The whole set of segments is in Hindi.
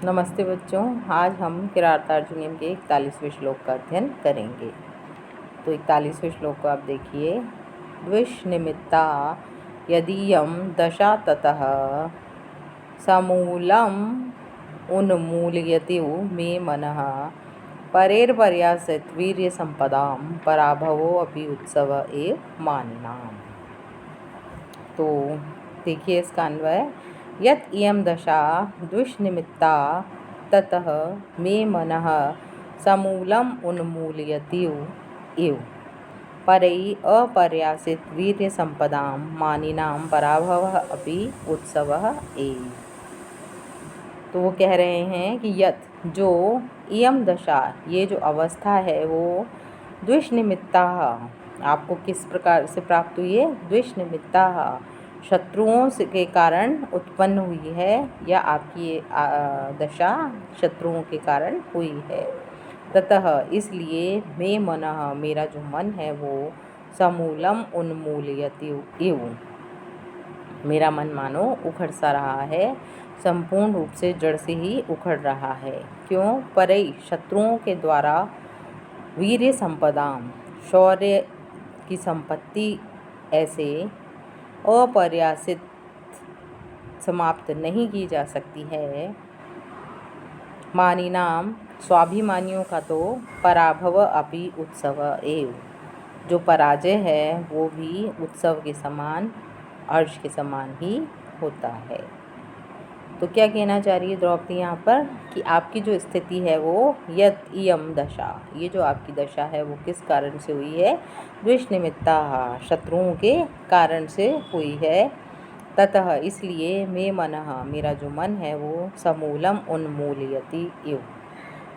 नमस्ते बच्चों, आज हम किरातार्जुनीयम के 41वें श्लोक का अध्ययन करेंगे। तो 41वें श्लोक को आप देखिए। द्विषनिमित्ता यदीयं दशा ततः समूलम् उन्मूलयति मे मनः परेर्पर्यासित वीर्यसम्पदां पराभवो अपि उत्सव एव मानिनाम्। तो देखिए इसका अन्वय। यत् इयं दशा द्विषनिमित्ता ततः मे मनः समूलम् उन्मूलयति इव परै अपर्यासित वीर्यसम्पदां मानिनां पराभवः अपि उत्सवः एव। तो वो कह रहे हैं कि यत् जो इयं दशा, ये जो अवस्था है वो द्विषनिमित्ता आपको किस प्रकार से प्राप्त हुई है? द्विषनिमित्ता शत्रुओं के कारण उत्पन्न हुई है, या आपकी दशा शत्रुओं के कारण हुई है। ततः इसलिए मे मनः, मेरा जो मन है वो समूलम उन्मूलयति इव, मेरा मन मानो उखड़ सा रहा है, संपूर्ण रूप से जड़ से ही उखड़ रहा है। क्यों? परै, शत्रुओं के द्वारा, वीर्य संपदाम, शौर्य की संपत्ति ऐसे अपर्यासित, समाप्त नहीं की जा सकती है। मानिनाम, स्वाभिमानियों का तो पराभव अपि उत्सव एव, जो पराजय है वो भी उत्सव के समान, हर्ष के समान ही होता है। तो क्या कहना चाह रही है द्रौपदी यहाँ पर कि आपकी जो स्थिति है वो यत् इयं दशा, ये जो आपकी दशा है वो किस कारण से हुई है? द्विषनिमित्ता, शत्रुओं के कारण से हुई है। ततः इसलिए मे मनः, मेरा जो मन है वो समूलम उन्मूलयति इव,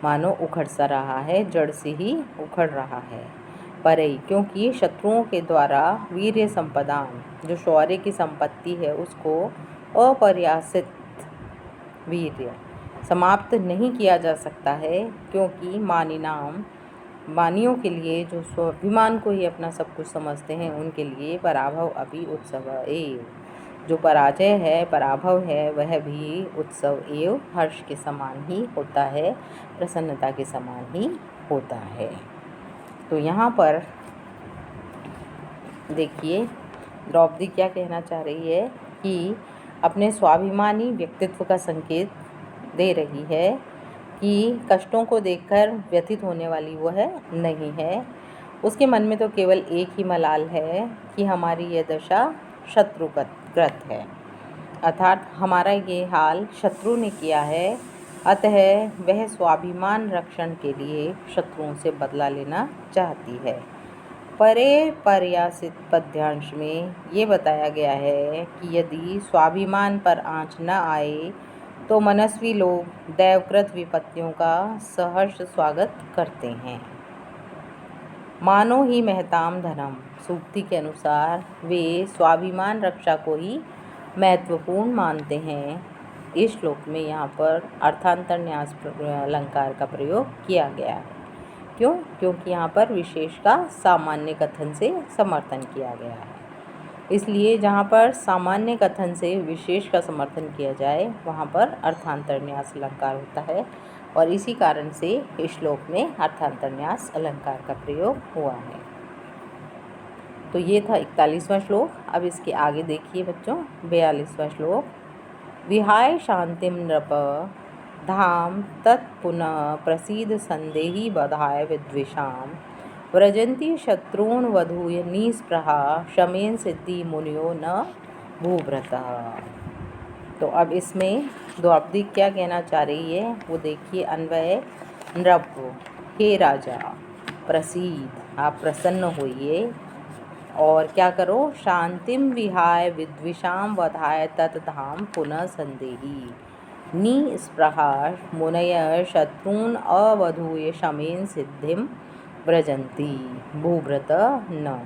मानो उखड़ सा रहा है, जड़ से ही उखड़ रहा है। परै, क्योंकि शत्रुओं के द्वारा वीर्य संपदा, जो शौर्य की संपत्ति है उसको अपर्यासित, वीर्य समाप्त नहीं किया जा सकता है। क्योंकि मानिनाम, मानियों के लिए, जो स्वाभिमान को ही अपना सब कुछ समझते हैं, उनके लिए पराभव अपि उत्सव एव, जो पराजय है, पराभव है, वह भी उत्सव एव, हर्ष के समान ही होता है, प्रसन्नता के समान ही होता है। तो यहाँ पर देखिए द्रौपदी क्या कहना चाह रही है कि अपने स्वाभिमानी व्यक्तित्व का संकेत दे रही है कि कष्टों को देखकर व्यथित होने वाली वो है नहीं है। उसके मन में तो केवल एक ही मलाल है कि हमारी यह दशा शत्रुकृत है, अर्थात हमारा ये हाल शत्रु ने किया है। अतः वह स्वाभिमान रक्षण के लिए शत्रुओं से बदला लेना चाहती है। परे पर्यासित पद्यांश में ये बताया गया है कि यदि स्वाभिमान पर आँच न आए तो मनस्वी लोग दैवकृत विपत्तियों का सहर्ष स्वागत करते हैं। मानो ही महताम धनम, सूक्ति के अनुसार वे स्वाभिमान रक्षा को ही महत्वपूर्ण मानते हैं। इस श्लोक में यहाँ पर अर्थांतर न्यास अलंकार का प्रयोग किया गया है। क्यों? क्योंकि यहाँ पर विशेष का सामान्य कथन से समर्थन किया गया है। इसलिए जहाँ पर सामान्य कथन से विशेष का समर्थन किया जाए वहाँ पर अर्थांतरन्यास अलंकार होता है, और इसी कारण से इस श्लोक में अर्थांतरन्यास अलंकार का प्रयोग हुआ है। तो ये था 41वां श्लोक। अब इसके आगे देखिए बच्चों, 42वां श्लोक। विहाय शांतिम नृप धाम तत्पुनः प्रसीद संदेही बधाय विद्विषाम व्रजन्ति शत्रून् वधूय निस्पृहा शमेन सिद्धि मुनियो न भूभृतः। तो अब इसमें द्रौपदी क्या कहना चाह रही है वो देखिए। अन्वय। नृप, हे राजा, प्रसीद, आप प्रसन्न होइए और क्या करो? शांतिम विहाय विद्विषाम वधाय तत्धाम पुनः संदेही निस्पृहा मुनय शत्रून् अवधूय शमेन सिद्धिम व्रजन्ति भूभृत न।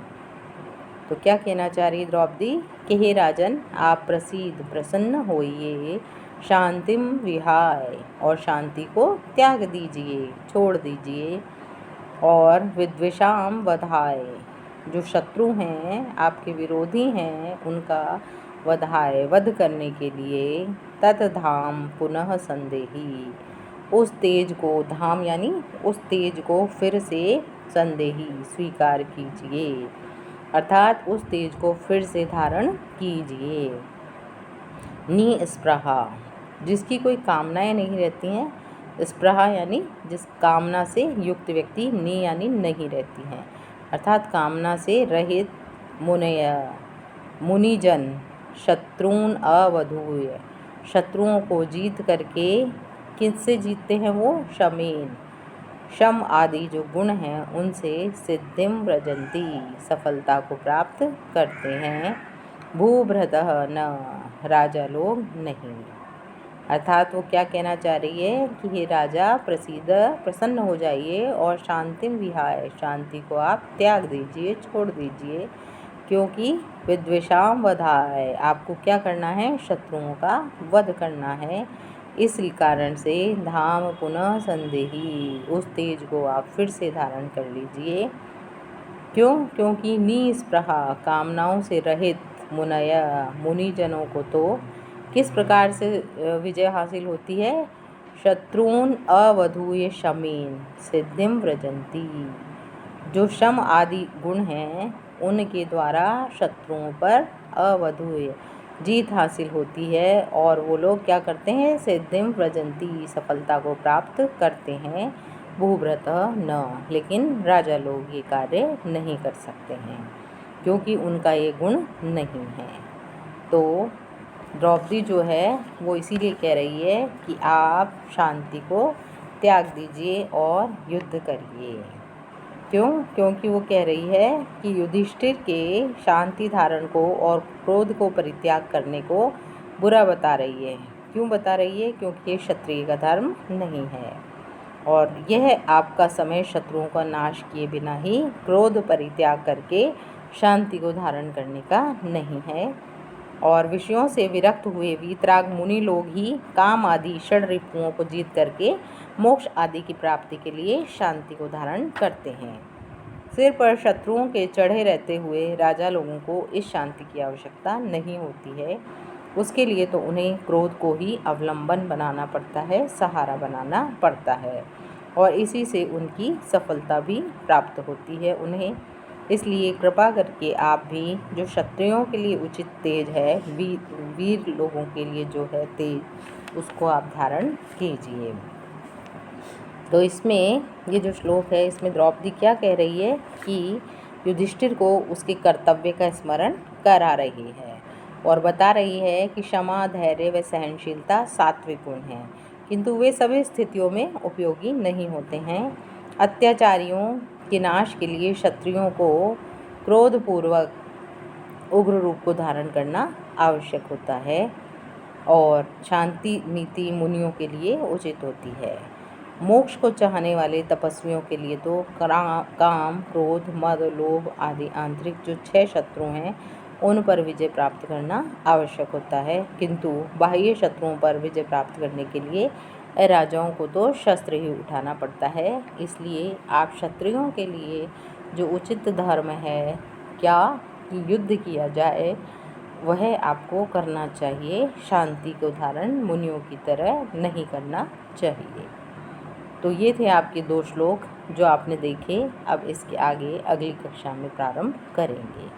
तो क्या कहना चाह रही द्रौपदी कि हे राजन, आप प्रसीद, प्रसन्न होइए, शांतिम विहाय, और शांति को त्याग दीजिए, छोड़ दीजिए, और विद्विषाम वधाय, जो शत्रु हैं, आपके विरोधी हैं, उनका वधाय वध करने के लिए तत्धाम पुनः संदेही, उस तेज को, धाम यानी उस तेज को फिर से संदेही स्वीकार कीजिए, अर्थात उस तेज को फिर से धारण कीजिए। निस्पृहा, जिसकी कोई कामनाएं नहीं रहती हैं। स्पृहा यानी जिस कामना से युक्त व्यक्ति, नि यानी नहीं रहती हैं, अर्थात कामना से रहित मुनिजन शत्रुन अवधूय, शत्रुओं को जीत करके, किससे जीतते हैं वो? शमेन, शम आदि जो गुण हैं उनसे सिद्धिम व्रजंती, सफलता को प्राप्त करते हैं। भूभृतः न, राजा लोग नहीं, अर्थात वो क्या कहना चाह रही है कि हे राजा प्रसीद, प्रसन्न हो जाइए और शांतिम विहाय, शांति को आप त्याग दीजिए, छोड़ दीजिए, क्योंकि विद्वेषाम वधाय, आपको क्या करना है? शत्रुओं का वध करना है। इस कारण से धाम पुनः संदेही, उस तेज को आप फिर से धारण कर लीजिए। क्यों? क्योंकि निस्पृहा, कामनाओं से रहित मुनिजनों को तो किस प्रकार से विजय हासिल होती है? शत्रुन अवधूय शमेन सिद्धिम व्रजंती, जो शम आदि गुण हैं उनके द्वारा शत्रुओं पर अवधूय जीत हासिल होती है, और वो लोग क्या करते हैं? सिद्धिम व्रजंती, सफलता को प्राप्त करते हैं। भूभृत न, लेकिन राजा लोग ये कार्य नहीं कर सकते हैं क्योंकि उनका ये गुण नहीं है। तो द्रौपदी जो है वो इसीलिए कह रही है कि आप शांति को त्याग दीजिए और युद्ध करिए। क्यों? क्योंकि वो कह रही है कि युधिष्ठिर के शांति धारण को और क्रोध को परित्याग करने को बुरा बता रही है। क्यों बता रही है? क्योंकि ये क्षत्रिय का धर्म नहीं है, और यह आपका समय शत्रुओं का नाश किए बिना ही क्रोध परित्याग करके शांति को धारण करने का नहीं है। और विषयों से विरक्त हुए वीतराग मुनि लोग ही काम आदि षड रिपुओं को जीत करके मोक्ष आदि की प्राप्ति के लिए शांति को धारण करते हैं। सिर पर शत्रुओं के चढ़े रहते हुए राजा लोगों को इस शांति की आवश्यकता नहीं होती है। उसके लिए तो उन्हें क्रोध को ही अवलंबन बनाना पड़ता है, सहारा बनाना पड़ता है, और इसी से उनकी सफलता भी प्राप्त होती है उन्हें। इसलिए कृपा करके आप भी जो क्षत्रियों के लिए उचित तेज है, वीर लोगों के लिए जो है तेज, उसको आप धारण कीजिए। तो इसमें ये जो श्लोक है इसमें द्रौपदी क्या कह रही है कि युधिष्ठिर को उसके कर्तव्य का स्मरण करा रही है और बता रही है कि क्षमा, धैर्य व सहनशीलता सात्विक गुण हैं, किंतु वे सभी स्थितियों में उपयोगी नहीं होते हैं। अत्याचारियों के नाश के लिए क्षत्रियों को क्रोधपूर्वक उग्र रूप को धारण करना आवश्यक होता है, और शांति नीति मुनियों के लिए उचित होती है। मोक्ष को चाहने वाले तपस्वियों के लिए तो काम, क्रोध, मद, लोभ आदि आंतरिक जो 6 शत्रु हैं उन पर विजय प्राप्त करना आवश्यक होता है, किंतु बाह्य शत्रुओं पर विजय प्राप्त करने के लिए राजाओं को तो शस्त्र ही उठाना पड़ता है। इसलिए आप क्षत्रियों के लिए जो उचित धर्म है क्या कि युद्ध किया जाए, वह आपको करना चाहिए। शांति को धारण मुनियों की तरह नहीं करना चाहिए। तो ये थे आपके 2 श्लोक जो आपने देखे। अब इसके आगे अगली कक्षा में प्रारंभ करेंगे।